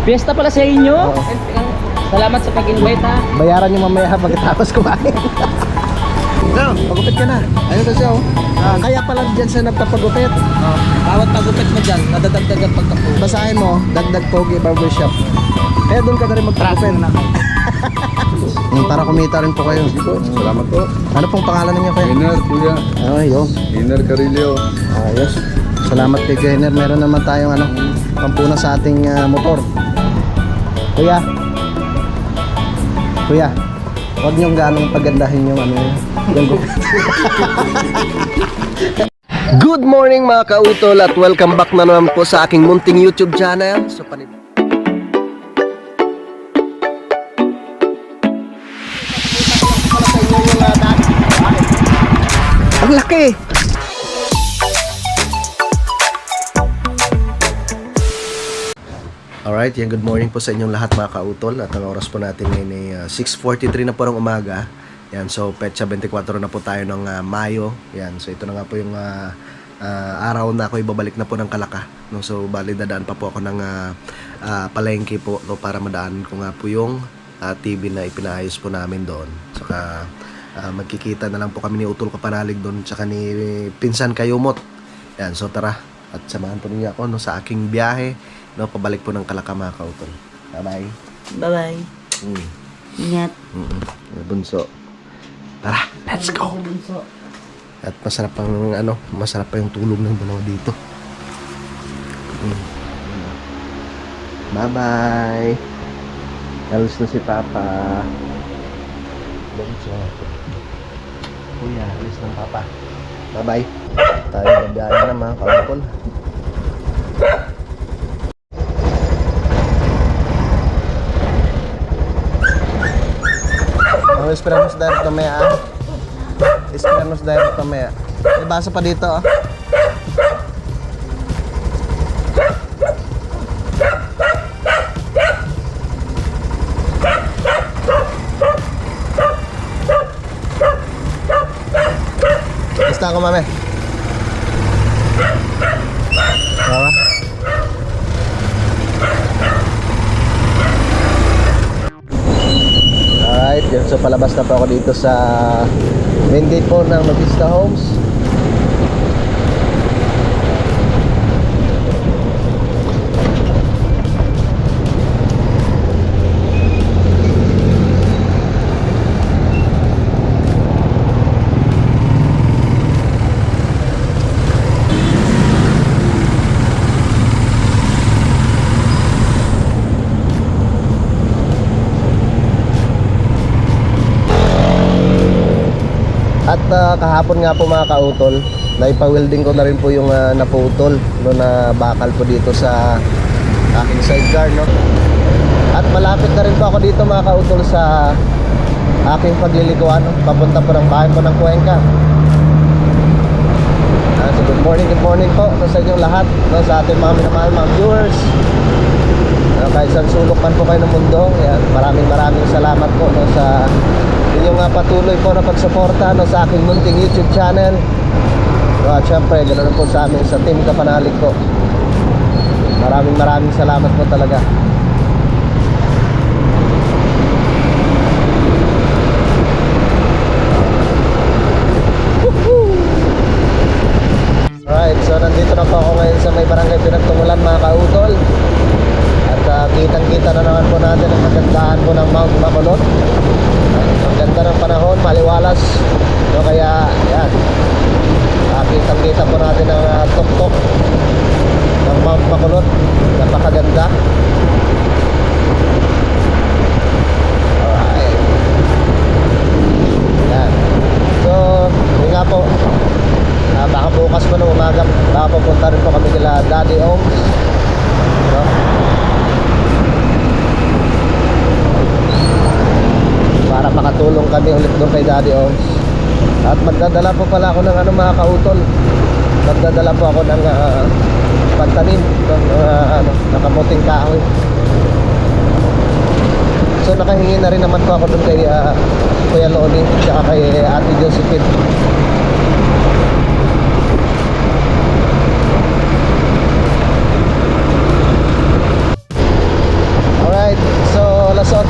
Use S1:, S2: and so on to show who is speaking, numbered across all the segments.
S1: Fiesta pala sa inyo. Salamat sa pag-invite ha.
S2: Bayaran nyo mamaya pagkatapos kumain. So, pagupit ka na. Ayun kasi oh. Kaya pala dyan sa nagpapagupit.
S1: Bawat pagupit mo dyan, nadadagdagan pagkapo.
S2: Basahin mo, Dagdag Pogi Barbershop. Kaya doon ka na rin magpagupit. Para kumita rin po kayo.
S3: Salamat po.
S2: Ano pong pangalan ninyo kayo?
S3: Iner, kuya.
S2: Ayun.
S3: Iner Carillo.
S2: Ayos. Salamat kay Jenner. Meron naman tayong pampuna sa ating motor. Kuya. Kuya. Huwag niyong ganong pagandahin yung yung gupit. Good morning mga kautol at welcome back na naman po sa aking munting YouTube channel. So ang laki! Alright, yan, good morning po sa inyong lahat mga kautol. At ang oras po natin ngayon ay 6:43 na po ng umaga. Yan, so petsa 24 na po tayo ng Mayo. Yan, so ito na nga po yung araw na ako ibabalik na po ng Kalaka. No? So bali dadaan pa po ako ng palengke po no, para madaan ko nga po yung TV na ipinaayos po namin doon. Saka magkikita na lang po kami ni Utol Kapanalig doon tsaka ni Pinsan Kayumot. Yan, so tara at samahan po niyo ako no, sa aking biyahe no, pabalik po ng Kalaka mga kautol. Bye-bye.
S4: Bye-bye. Ingat.
S2: Bunso. Tara, let's go. At masarap pang masarap pa yung tulog ng dalawa dito. Bye-bye. Alis na si Papa. Bunso. Kuya, alis ng Papa. Bye-bye. Tayo magbiyahe na mga kautol. Esperamos direct mamaya. Esperamos direct mamaya. May baso pa dito oh. Basta ako mami. Tama? Alright, yun. So palabas na po ako dito sa main gate po ng Novista Homes. At kahapon nga po mga kautol, naipa-welding ko na rin po yung naputol no, na bakal po dito sa aking sidecar no? At malapit na rin po ako dito mga kautol sa aking paglilikuan no? Papunta po ng bahay po ng Cuenca. So good morning po no, sa inyong lahat no, sa ating mga minamahal mga viewers kahit saan sulok man po kayo ng mundo. Yan, maraming salamat po no, sa inyong patuloy po na pagsuporta no, sa aking munting YouTube channel no, at syempre ganoon po sa amin sa Team Kapanalig po. Maraming salamat po talaga. Alright, so nandito na po ako ngayon sa may barangay Pinagtumulan mga kautol. At kitang-kita na naman po natin ang kagandahan po ng Mount Bacolod. Ang ganda ng panahon, maliwalas no, kaya yan, kitang-kita po natin ang tuktok ng Mount Bacolod. Napakaganda. Alright, yan. So yun nga po, baka bukas po ng umaga baka pupunta rin po kami kila Daddy Oms no? Para makatulong kami ulit doon kay Daddy Oms. At magdadala po pala ako ng mga kautol. Magdadala po ako ng pagtanim ng nakamuting kahoy. So nakahingi na rin naman po ako doon kay Kuya Loni at kay Ate Josephine.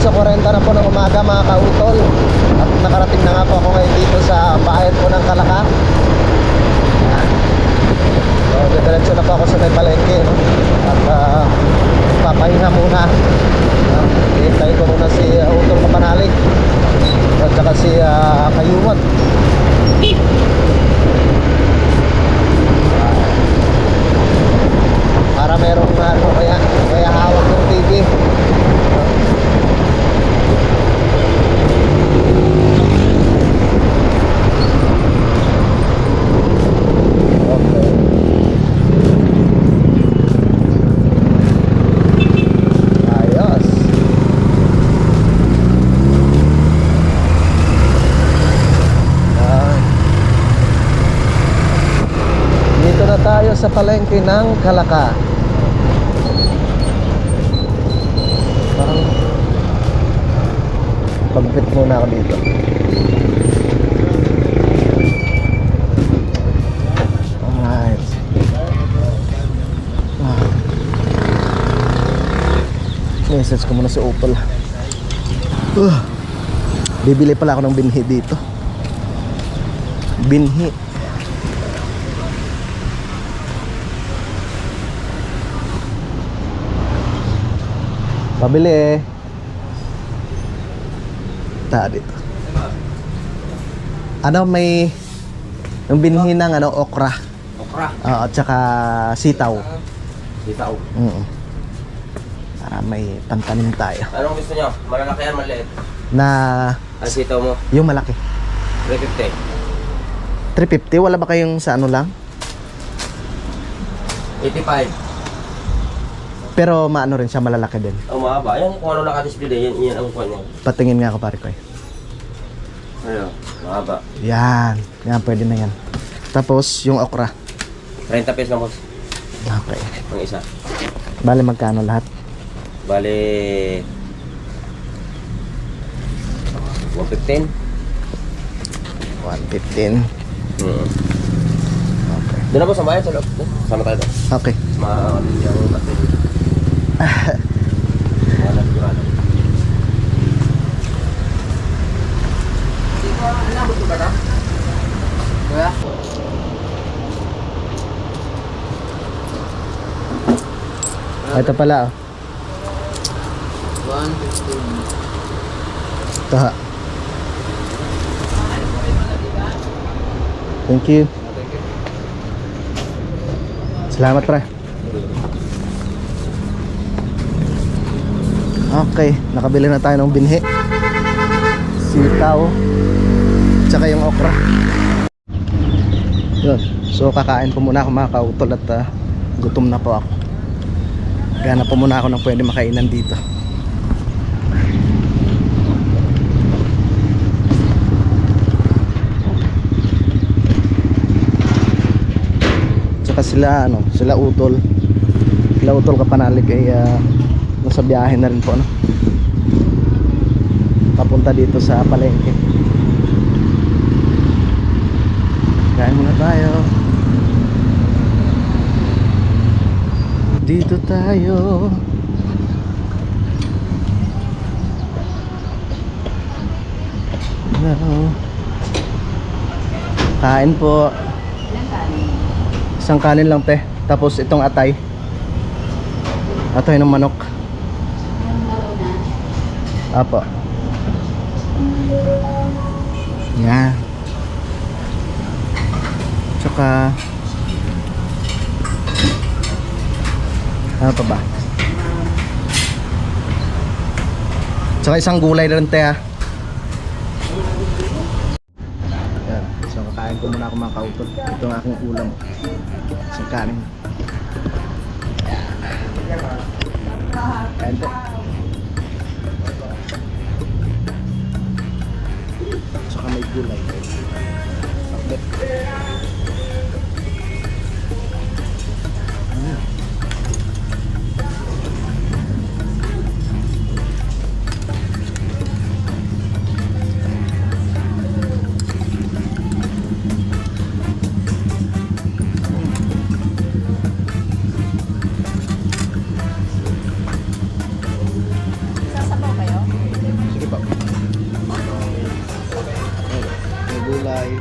S2: 8:40 na po ng umaga mga kautol. At nakarating na nga po ako ngayon dito sa bayan po ng Kalaka. Yan. So, diretso na po ako sa may palengke, no? At papahinga muna. Hintayin ko muna si Utol Kapanalig at saka si Kayuwat. Para merong kaya hawak ng TV. Ayos. Dito na tayo sa palengke ng Kalaka. Parang pagpit muna ako dito. Alright. Message ko muna si Opal. Bibili pala ako ng binhi dito. Binhi. Pabili eh. Dito. Ano may yung binhi ng okra.
S5: Okra.
S2: At saka sitaw.
S5: Sitaw.
S2: Para may pantanim tayo.
S5: Anong gusto nyo? Malalaki yan, maliit?
S2: Na
S5: Ang sitaw mo?
S2: yung malaki.
S5: 350.
S2: 350, wala ba kayong sa ano lang?
S5: 85.
S2: Pero maano rin siya, malalaki din.
S5: Ang mahaba. Yan kung ano naka-display din. Yan ang kuha niya.
S2: Patingin nga ako pare ko eh.
S5: Ano? Mahaba.
S2: Yan, pwede na yan. Tapos yung okra.
S5: 30 pesos lang, boss.
S2: Okay.
S5: Ang isa.
S2: Bale magkano lahat?
S5: Bale... 115.
S2: 115. Okay.
S5: Doon na po sa bayan, sa loob. Sama tayo doon.
S2: Okay.
S5: Makakabit yung battery. Wala sigurado.
S2: Ito pala oh.
S1: 115.
S2: Ito ha. Thank you. Salamat pre. Okay, nakabili na tayo ng binhi. Sitaw. Tsaka yung okra. Yun. So kakain po muna ako mga kautol at gutom na po ako. Gana po muna ako ng pwede makainan dito. Tsaka sila sila Utol Kapanalig ay nasa biyahe na rin po papunta dito sa palengke. Kain muna tayo. Dito tayo. Kain po. Isang kanin lang te. Tapos itong atay. Atay ng manok. Apo. Yan. Tsaka ano pa ba? Tsaka isang gulay na rin te ha. Yan. So kakain ko muna ako mga kautol. Ito ang aking ulam. Isang kanin. Kain po. Tsaka may gulay. Okay. bahay.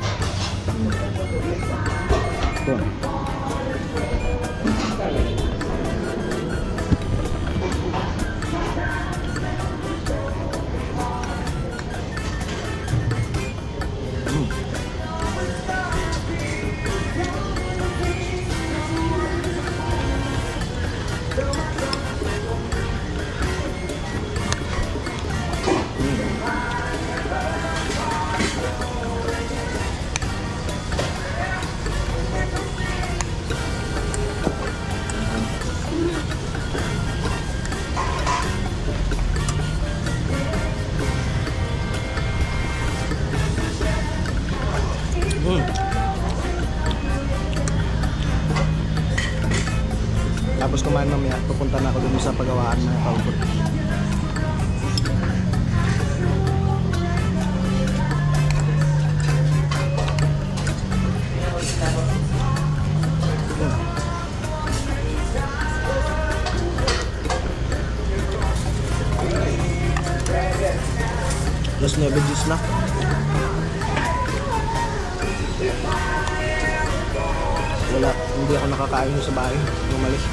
S2: Ito. Tapos kumain mamaya, pupunta na ako dun sa pagawaan mga kaupot. Los 9 juice na. Wala, hindi ako nakakain sa bahay. Umalis.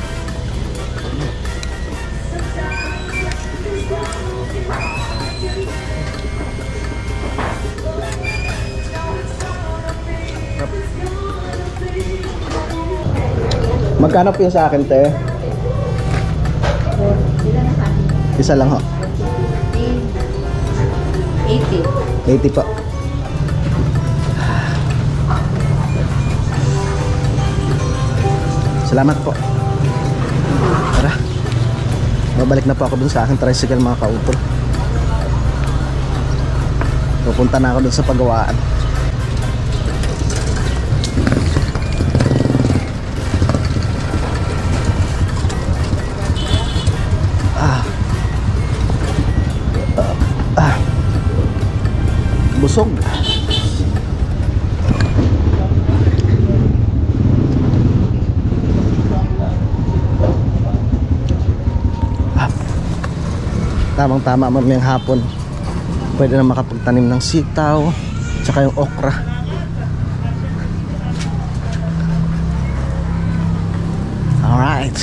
S2: Magkano po yung sa akin, te? Isa lang ho.
S4: 80.
S2: 80 po. Salamat po. Tara. Babalik na po ako dun sa aking tricycle mga kautol. Pupunta na ako dun sa pagawaan. Busog. Tamang-tama mamayang hapon. Pwede na makapagtanim ng sitaw, tsaka yung okra. Alright.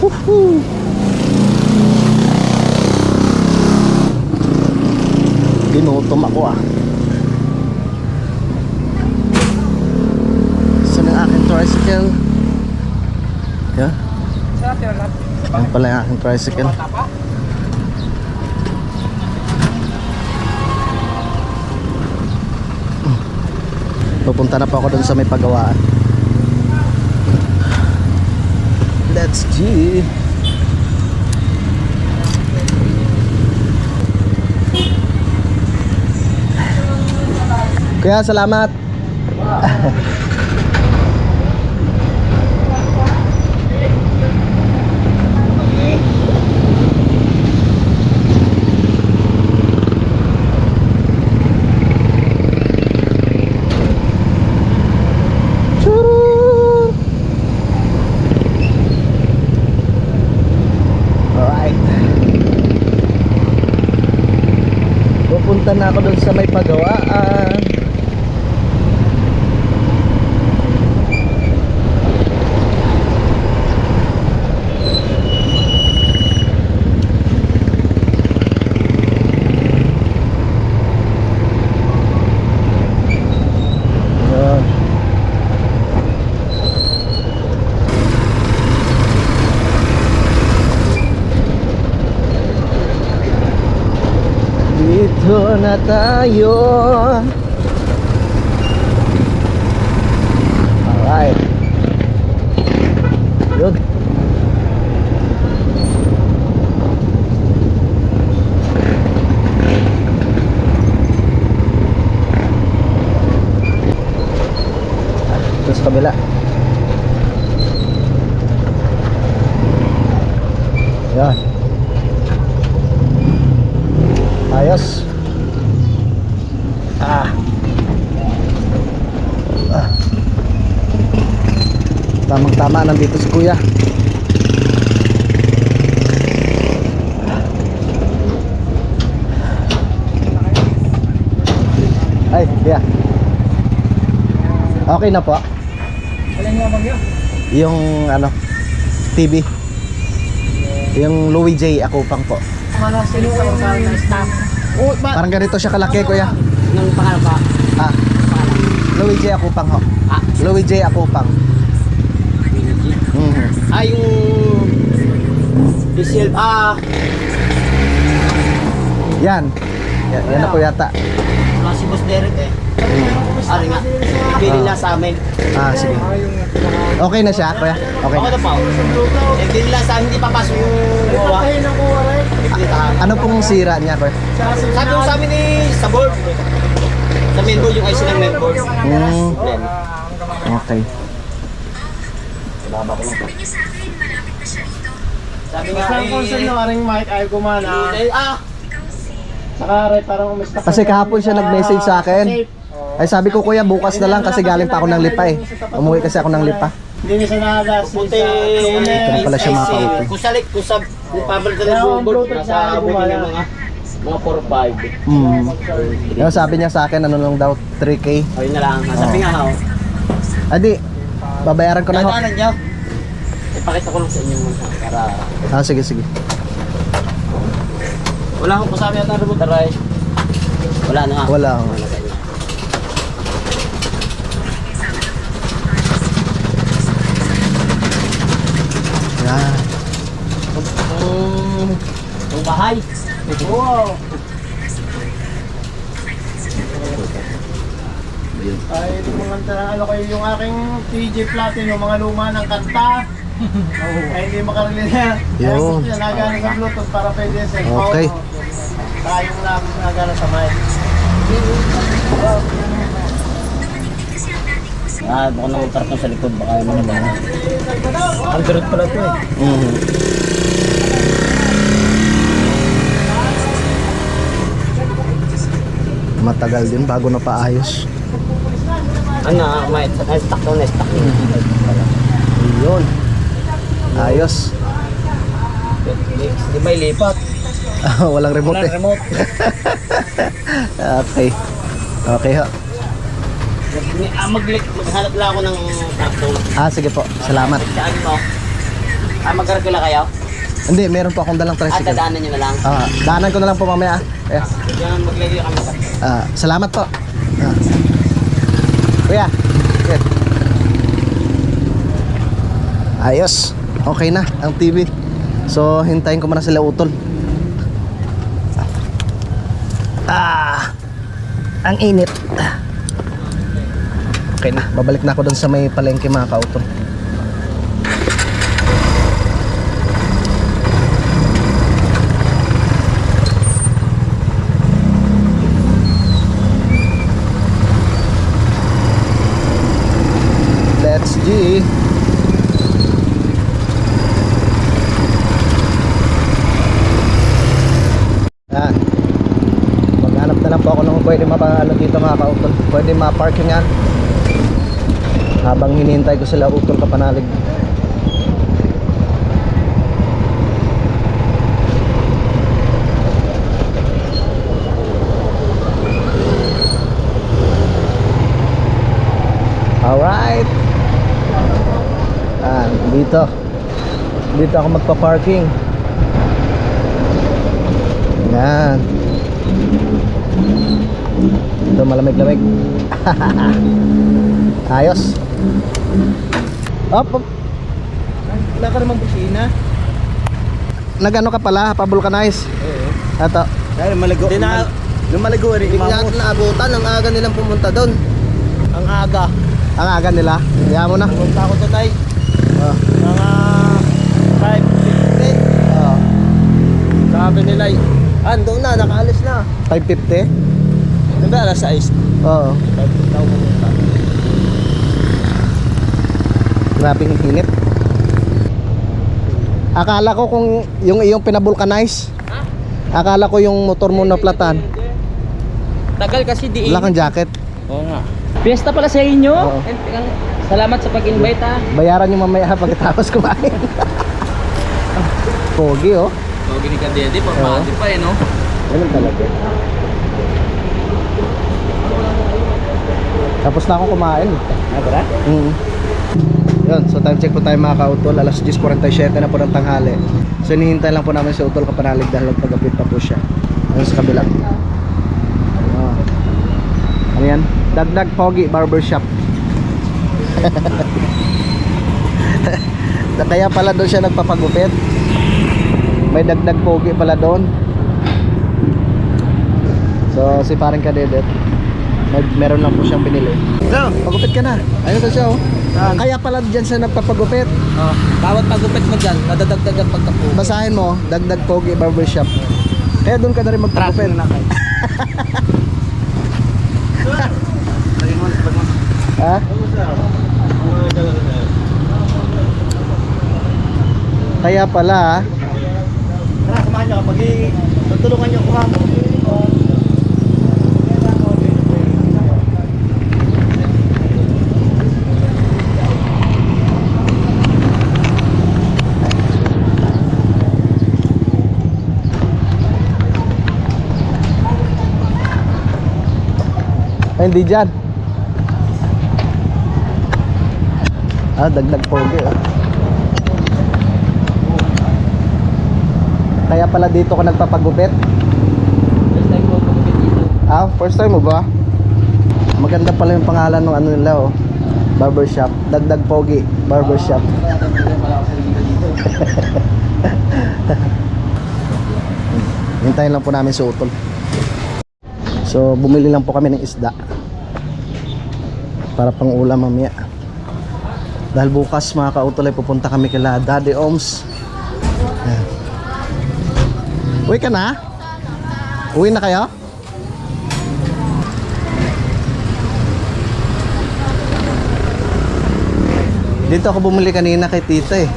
S2: Woohoo! Ginutom ako ah. Saan ang aking tricycle? Yeah. Yan pala yung aking tricycle. Pupunta na po ako dun sa may pagawaan. Let's G. Kuya, salamat. Pupunta na ako dun sa may pagawaan. Dito na tayo. Alright. Yun. Ito sa kabila. Yan. Ayos. Tamang-tama, nandito si kuya. Ay, yeah. Okay na po.
S1: Alin nga bagyo?
S2: Yung ano, TV. Yung Louis J. Akupang po.
S1: Ano sino yung staff? Oh, ba?
S2: Parang ganito siya kalaki, kuya.
S1: Nung pangalan ba?
S2: Ah, Louis J. Akupang ho.
S1: Ah.
S2: Louis J. Akupang. Mhm.
S1: Ah, yung... Diesel,
S2: Yan. Yan na po yata.
S1: si Boss Derek eh. Ari nga. Bili na sa amin.
S2: Ah, sige. Okay na siya, kuya? Okay
S1: Ako
S2: na.
S1: na pa. Eh, bili na sa amin, hindi papasok yung gawa.
S2: Ano pong sira niya, kuya?
S1: Sabi ko sa amin eh, sa board. Sa mainboard, yung IC ng mainboard.
S2: Okay.
S1: Sabi nga eh...
S6: ng aring mic ay gumana. Saka parang umista.
S2: Kasi kahapon siya nag-message sa akin. Ay sabi ko, kuya, bukas na lang kasi galing pa ako ng Lipa eh. Umuwi kasi ako ng Lipa.
S6: Hindi siya nakagas.
S1: Puti.
S2: Ito pala siya makaupo.
S1: Kung sa pabalik na ng board, nasa abutin ng mga 4-5.
S2: Yung sabi niya sa akin, ano lang daw, 3K.
S1: Ayun na lang. Sabi nga ho.
S2: Adi, babayaran ko na ho.
S1: Dadaanan niyo. Ipakita ko lang sa inyo muna para...
S2: Ah, sige, sige.
S1: Wala akong kasabi at ang remote aray. Wala na nga.
S2: Wala ho. Yan.
S1: Yung bahay. Wow.
S6: Ay, mga ano kayo yung aking TJ Platinum, yung mga luma ng kanta. Ay, hindi makarinig na.
S2: Yun.
S6: Kaya nagana sa Bluetooth para pwede sa cellphone.
S2: Okay.
S6: Tayong lang nagana sa mic.
S1: Baka nang tarap sa likod. Baka yung mga baka. Android pala ito eh.
S2: Matagal din bago na paayos.
S1: Ano, may stock to na stock.
S2: Yun. Ayos.
S1: Di ba ilipat?
S2: Walang remote
S1: Walang
S2: eh.
S1: remote.
S2: Okay. Okay ho.
S1: Maghanap lang ako ng tractor.
S2: Ah, sige po. Salamat.
S1: Saan mo? Magkaragula kayo?
S2: Hindi, meron po akong dalang
S1: At
S2: tricycle.
S1: dadaanan nyo na lang.
S2: Daanan ko na lang po mamaya. Eh.
S1: Yan, maglagay kami sa...
S2: Salamat po. Kuya. Good. Ayos. Okay na ang TV. So, hintayin ko muna sila utol. Ang init. Okay na. Babalik na ako doon sa may palengke mga kautol. Let's G. Yan. Maghanap na lang po ako ng pwede ano dito mga kautol. Pwede ma-parkingan. Habang hinihintay ko sila utol kapanalig. Alright. Dito ako magpa-parking. Yan. Ito malamig-lamig. Ayos. Up.
S6: Wala ka naman busina.
S2: Nagano ka pala, pa-vulcanize. Ito.
S6: Dahil maligo. Nung maligo rin.
S2: Hindi natin naabutan, ang aga nilang pumunta doon.
S6: Ang aga.
S2: Ang aga nila. Kaya mo na.
S6: Pumunta ako doon ay. Mga 5:50. Sabi nila ay. Doon na, nakaalis na.
S2: 5:50?
S6: Diba alas 6?
S2: Oo.
S6: 5:50 ako pumunta.
S2: Grabing init. Akala ko kung yung iyong pinabulkanize. Akala ko yung motor mo na platan.
S1: Tagal kasi di...
S2: Wala kang jacket.
S1: Oo nga. Fiesta pala sa inyo.
S2: Oo.
S1: Salamat sa pag-invite ha.
S2: Bayaran nyo mamaya pagkatapos kumain. Pogi oh.
S1: So, ginikan dede, pamati pa eh no?
S2: Ganun talaga. Tapos na akong kumain. Yun, so time check po tayo mga kautol. Alas 10:47 na po ng tanghali. So hinihintay lang po namin si Utol Kapanalig dahil magpagapit pa po siya. Ayun sa kabila. Ano yan? Dagdag Pogi Barbershop. Kaya pala doon siya nagpapagupit. May dagdag Pogi pala doon. So si parang kadedet, meron lang po siyang binili. Pagupit ka na. Ayun na siya oh. Kaya pala dyan siya nagpapagupit.
S6: Bawat pagupit mo dyan, nadadagdagan pagkapo.
S2: Basahin mo, dagdag Pogi Barbershop. Kaya doon ka na rin magpagupit. Ha? Kaya pala
S6: Tara, samahan nyo. Tutulungan nyo ko kamo.
S2: ay, hindi dyan. Dagdag Pogi oh. Kaya pala dito ka nagpapagupit?
S6: First time ko pagupit dito.
S2: First time mo ba? Maganda pala yung pangalan ng ano nila oh. Barbershop, Dagdag Pogi Barbershop. Hintayin lang po namin si Utol. So bumili lang po kami ng isda para pang ulam mamaya. Dahil bukas mga kautol ay pupunta kami kila Daddy Oms. Ayan. Uwi ka na? Uwi na kayo? Dito ako bumili kanina kay tita eh.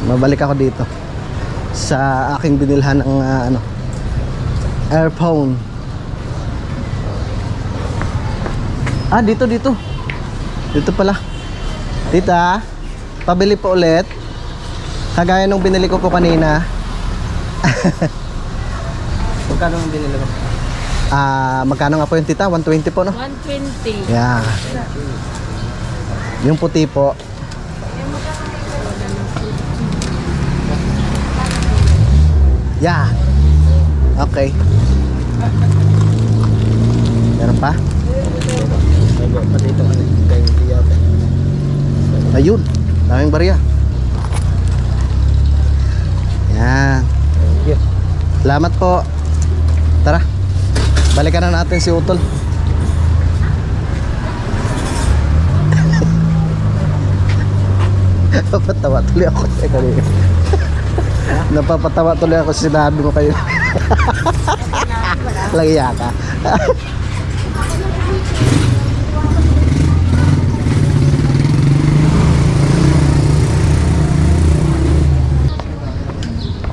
S2: Mabalik ako dito sa aking binilhan ng earphone. Dito pala. Tita, pabili po ulit. Kagaya nung binili ko po kanina.
S6: Magkano ang binili mo?
S2: Magkano nga po yung tita? 120 po no?
S4: 120.
S2: Yeah. Yung puti po. Yeah. Okay. Meron pa? Ayun, daming barya. Yan. Salamat po. Tara, balikan na natin si Utol. Napapatawa tuloy ako kanina. Napapatawa tuloy ako sinabi mo kayo. Lagiya ka.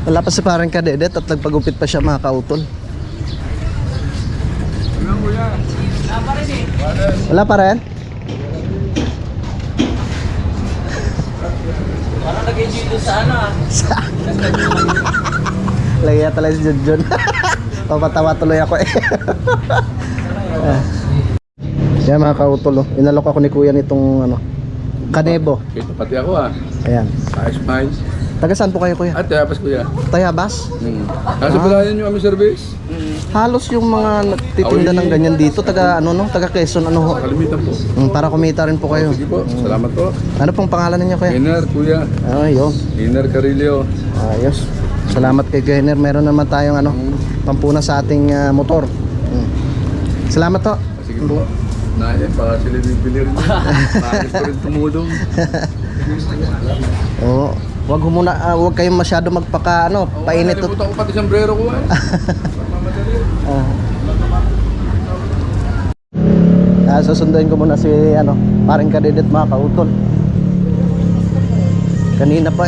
S2: Wala pa si parang kadedet at nagpagupit pa siya mga kautol. Wala pa rin?
S6: Parang nag-enjoy doon sa ano
S2: Lagyan talaga si John. Papatawa tuloy ako eh. Yan mga kautol oh. Inalok ako ni kuya nitong kanebo.
S3: Ito pati ako
S2: Ayan.
S3: Ayos miles.
S2: Taga saan po kayo kuya?
S3: At tapos kuya.
S2: Tayabas?
S3: Kaso palayan nyo kami service.
S2: Halos yung mga nagtitinda ng ganyan dito taga taga Quezon ho.
S3: Kalimitan po.
S2: Para kumita rin po kayo.
S3: Sige po, salamat po.
S2: Ano pong pangalan ninyo kuya?
S3: Iner kuya.
S2: Ayun.
S3: Iner Carillo.
S2: Ayos. Salamat kay Gainer. Meron naman tayong pampuna sa ating motor. Salamat to.
S3: Sige po. Baka sila bibili rin. Bakit ko rin tumulong.
S2: Oo. Wag kayong masyado magpaka painit.
S3: Nalimutan ko pati sombrero ko
S2: Susunduin ko muna si parang kadedet mga kautol. Kanina pa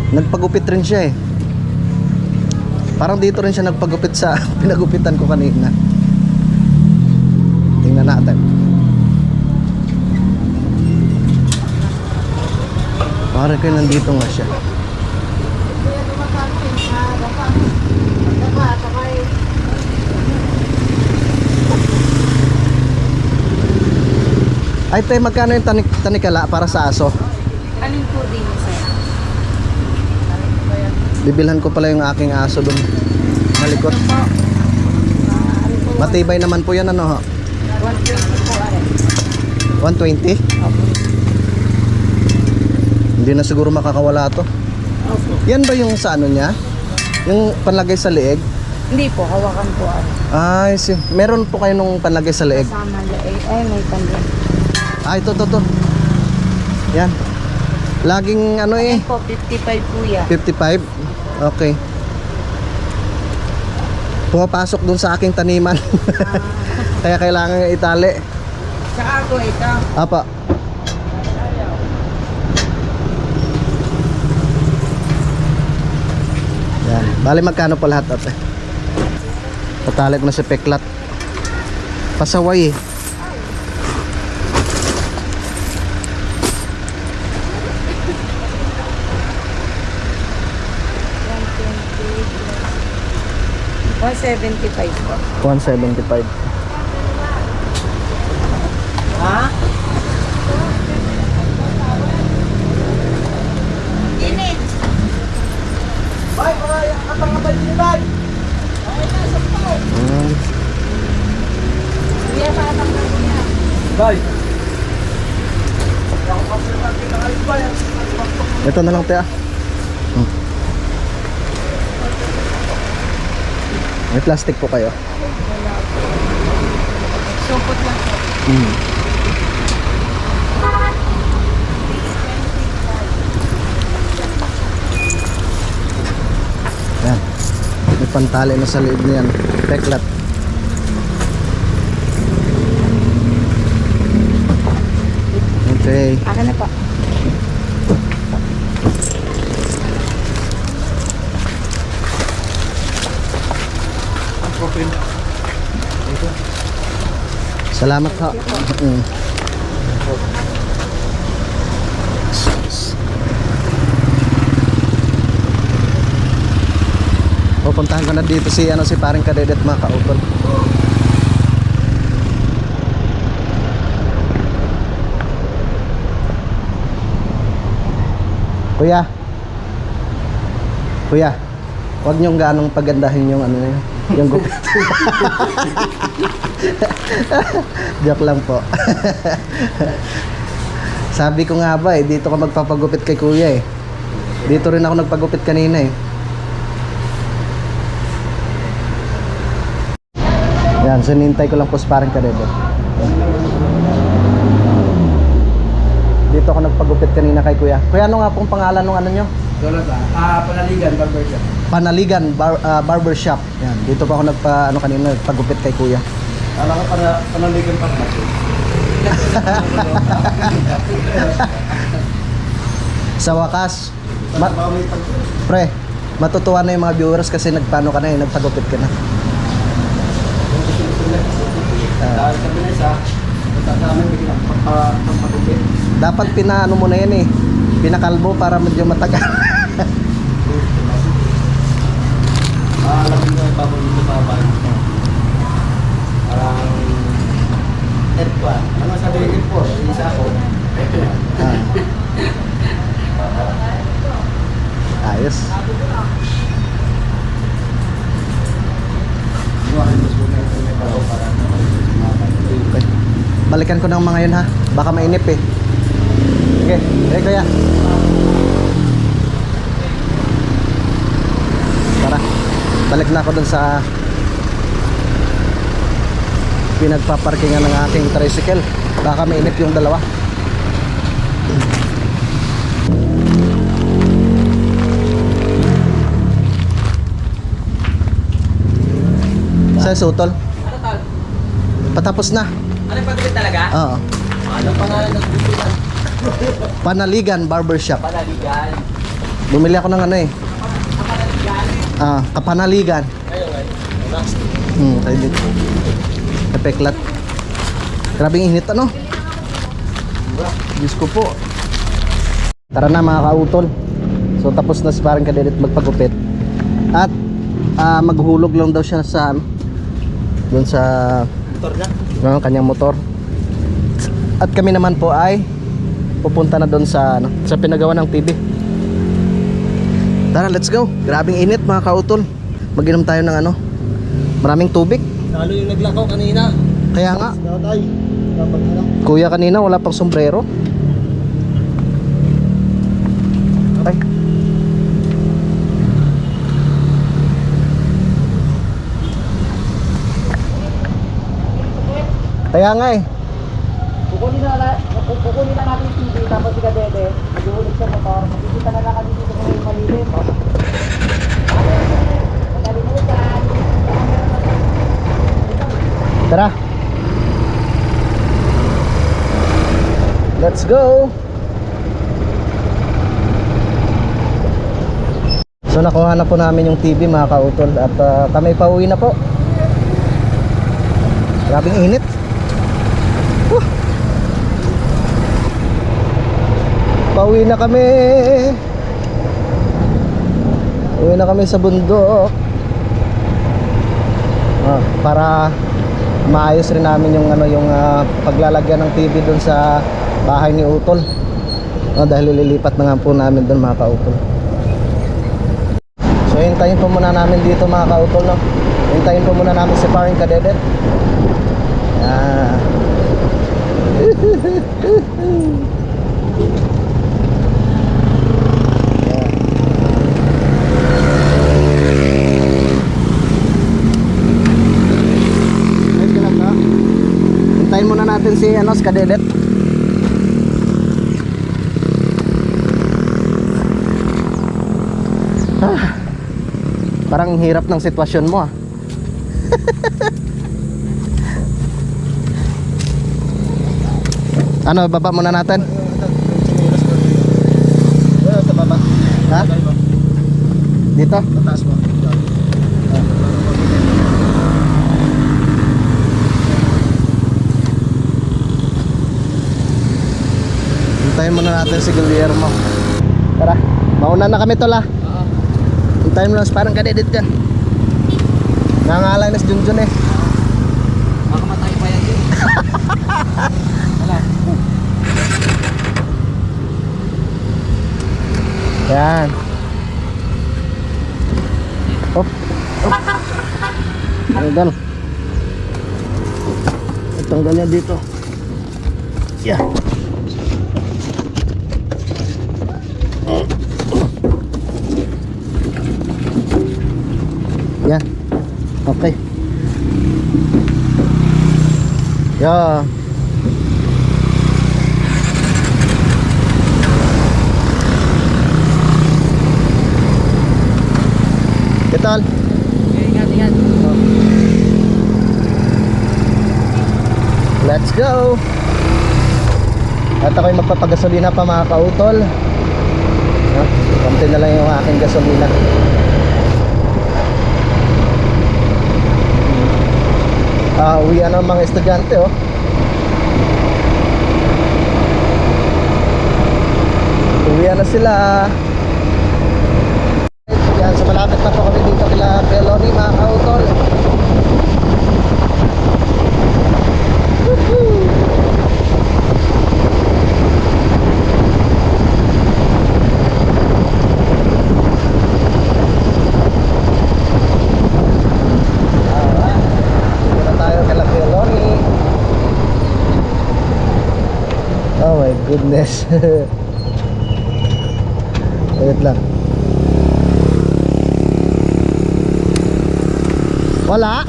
S2: nagpagupit rin siya Parang dito rin siya nagpagupit sa pinagupitan ko kanina. Tingnan natin. Parang kayo nandito nga siya. Ay, te, magkano yung tanikala para sa aso?
S4: Alin po din, sir?
S2: Bibilhan ko pala yung aking aso doon. Malikot. Matibay naman po yan, ano ho?
S4: 120 po, are.
S2: 120? Hindi na siguro makakawala to.
S4: Opo.
S2: Yan ba yung sa ano niya? Yung panlagay sa leeg?
S4: Hindi po, hawakan po, are.
S2: Ay, meron po kayo nung panlagay sa leeg?
S4: Kasama laig. Ay, may pandyan.
S2: Ay, to. Yan. Laging ano eh,
S4: Ayun po, 55 po yan.
S2: 55? Okay. Pumapasok dun sa aking taniman. Kaya kailangan itali.
S4: Saka ako ito.
S2: Apa. Yan. Bali magkano pa lahat ate? Patali ko na si Peklat. Pasaway eh.
S4: $175 po.
S2: 175.
S4: Ha? Init.
S2: Mm.
S4: Kuya, patang na niya.
S2: Ito na lang te ah. May plastic po kayo.
S4: Supot lang po.
S2: Yan. May pantali na sa loob niyan. Peklat. Okay.
S4: Akin na po.
S2: Salamat ha. Pupuntahan ko na dito si paring kadedet mga kautol. Kuya. Kuya. Huwag niyong ganong pagandahin yung ano na yun. Yung gupit. Joke lang po. Sabi ko nga ba dito ka magpapagupit kay kuya eh. Dito rin ako nagpagupit kanina eh. Yan, so nintay ko lang po sa parang kadede. Dito ako nagpagupit kanina kay kuya. Kuya, ano nga pong pangalan ng ano nyo?
S6: Panaligan, barbershop.
S2: Panaligan Barbershop. Yan, dito pa ako kanina nagpagupit kay kuya.
S6: Alam ko panaligan pa natin.
S2: Sa wakas, pre, matutuwa na yung mga viewers kasi nagpano ka na eh, nagpagupit ka na.
S6: Sabi na isa, tatama biglang pagpagupit.
S2: Dapat pinaano mo na yan eh, pinakalbo para medyo matagal.
S1: Alam mo yung paborito pa ba? Parang Erpa. Ano sabi ni Erpa? Isa ako.
S2: Ayos. Okay. Balikan ko ng mga yun ha. Baka mainip eh. Okay, kuya. Tara. Balik na ako dun sa pinagpaparkingan ng aking tricycle. Baka mainip yung dalawa. Sa sutol. Patapos na.
S1: Ano pagkabit talaga?
S2: Oo.
S1: Ano pangalan ng gupitan?
S2: Panaligan Barbershop.
S1: Panaligan.
S2: Bumili ako ng ano eh. Kapanaligan.
S1: Ayun.
S2: Tayo dito. Epeklat. Grabing init ano? Diyos ko po. Tara na mga kautol. So tapos na si parang kadedet magpagupit. At maghulog lang daw siya sa doon sa
S1: Motor na.
S2: kanyang motor. At kami naman po ay pupunta na doon sa sa pinagawa ng TV. Tara, let's go. Grabing init mga kautol. Mag-inom tayo ng maraming tubig.
S6: Lalo yung naglakaw kanina.
S2: Kaya nga,
S6: Tatay, dapat na lang.
S2: kuya kanina wala pang sombrero. Ay. Kaya nga eh.
S6: Kukunin na natin yung TV, tapos si Kadede, mag-uulog sa motor, makikita na lang kami dito kung may malilim. Nakalimutan.
S2: Tara. Let's go. So nakuha na po namin yung TV mga kautol at kami pauwi na po. Grabing init. Pauwi na kami. Uwi na kami sa bundok. Para maayos rin namin yung paglalagyan ng TV doon sa bahay ni Utol. Dahil lilipat na nga po namin doon mga kautol. So hintayin po muna namin dito mga kautol, no? Hintayin po muna namin si Paring Kadedet. Hintayin muna natin si Kadedet. Parang hirap ng sitwasyon mo baba muna natin.
S6: Sa baba.
S2: Ha? Dito?
S6: Mataas mo.
S2: Hintayin muna natin si Guillermo. Tara, mauna na kami tol ha. Hintayin mo lang parang Kadedet dyan. Nangalay na si Junjun eh.
S6: Baka matay pa yan din. Wala.
S2: Yan. Hop. Tanggal. Tanggal niya dito. Yeah. Yan. Okay. Yeah. Ketol.
S6: Ingat.
S2: Let's go. At ako'y magpapagasolina pa mga kautol. Konti na lang yung aking gasolina. Uwian ang mga estudyante Uwian na sila. Yan, so malapit na po kami dito kila Peloni mga kautol. Oh my goodness. Wait lang. Wala?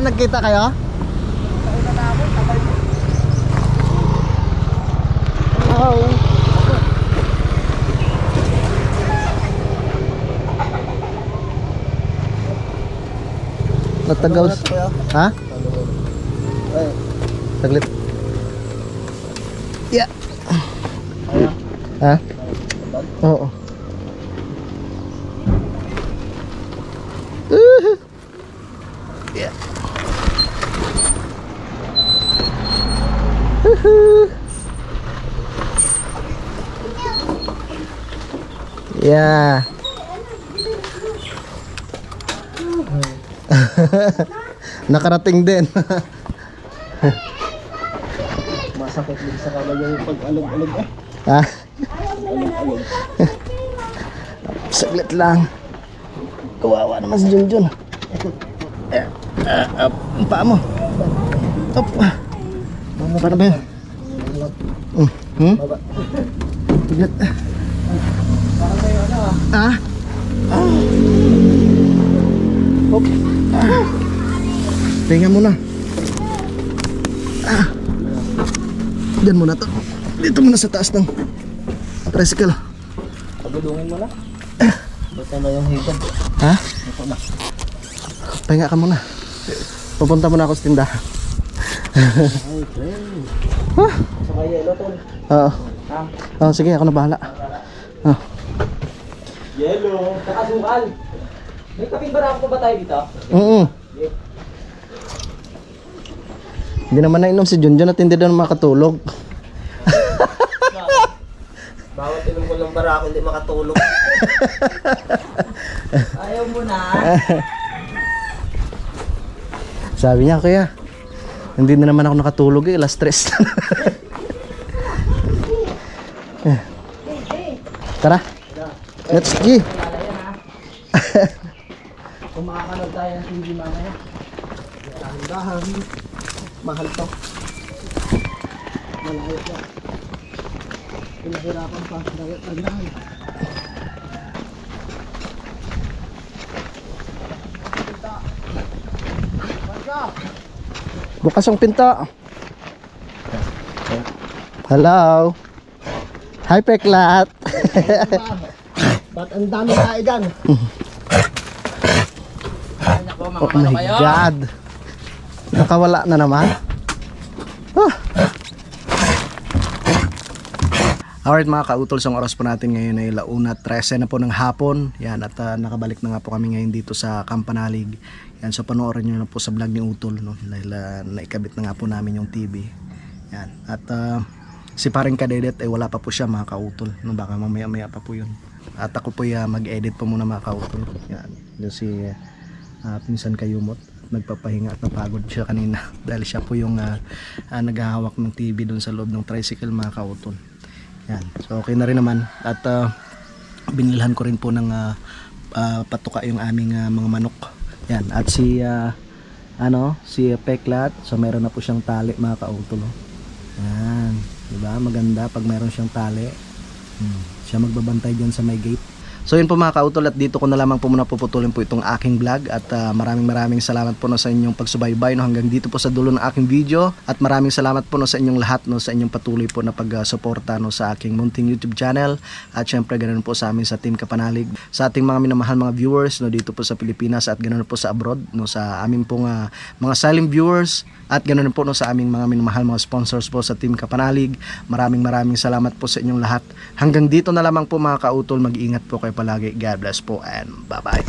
S2: Nagkita kayo? Oh. Natagal. Ha? Saglit. Yeah. Ha? Oo. Yeah. Yeah. Nakarating din.
S6: Sakit din sa kamay yung pag-alog-alog eh.
S2: Ha? Saglit lang. Kawawa naman si Junjun. Ang paa mo. Up. Paano ba yun? Saglit. Ah? Hop. Tingnan mo na. Diyan muna to. Dito muna sa taas ng tricycle.
S6: Pagulungin mo na. Basta na yung higad.
S2: Ha? Pahinga ka muna. Pupunta muna ako sa tindahan.
S6: Sa may yelo tol.
S2: Oo. Oo, sige, ako na bahala.
S1: Yellow. Nakasukal. May kaping barako pa ba tayo dito?
S2: Hindi naman nainom si Junjun at hindi daw makatulog.
S6: Bawat inom ko ng barako hindi makatulog. Ayaw mo na.
S2: Sabi niya, kaya hindi na naman ako nakatulog eh, last stress. Tara. Let's go.
S6: Kung makakanood tayo ng TV mamaya. Dahan. Mahal to. Malayo to. Pinahirapan pa. Dahan.
S2: Bukas ang pinto. Hello. Hi, Peklat.
S6: Ba't ang dami tayo dyan?
S2: Oh my God. Nakawala na naman. Alright mga kautol, ang oras po natin ngayon ay 1:13 na po ng hapon. Yan, at nakabalik na nga po kami ngayon dito sa Kampanalig. Yan, so panoorin nyo na po sa vlog ni Utol, no? Dahil naikabit na nga po namin yung TV. Yan, at si paring Kadedet ay wala pa po siya mga kautol, no? Baka mamaya pa po yun. At ako po mag-edit po muna mga kautol. Yan, yung si pinsan Kayumot. Nagpapahinga at napagod siya kanina dahil siya po yung naghahawak ng TV doon sa loob ng tricycle mga kautol. Yan, so okay na rin naman at binilhan ko rin po ng patuka yung aming mga manok. Yan, at si si Peklat, so meron na po siyang tali mga kautol. Yan, diba? Maganda pag meron siyang tali. Siya magbabantay dyan sa may gate. So yun po mga kautol, at dito ko na lamang po muna puputulin po itong aking vlog at maraming salamat po no sa inyong pagsubaybay no hanggang dito po sa dulo ng aking video, at maraming salamat po no sa inyong lahat no sa inyong patuloy po na pagsuporta no sa aking munting YouTube channel, at syempre ganoon po sa amin sa Team Kapanalig, sa ating mga minamahal mga viewers no dito po sa Pilipinas at ganoon po sa abroad no, sa aming pong mga silent viewers, at ganoon po no sa aming mga minamahal mga sponsors po sa Team Kapanalig. Maraming salamat po sa inyong lahat. Hanggang dito na lamang po mga kautol, mag-iingat po kayo palagi. God bless po and bye bye.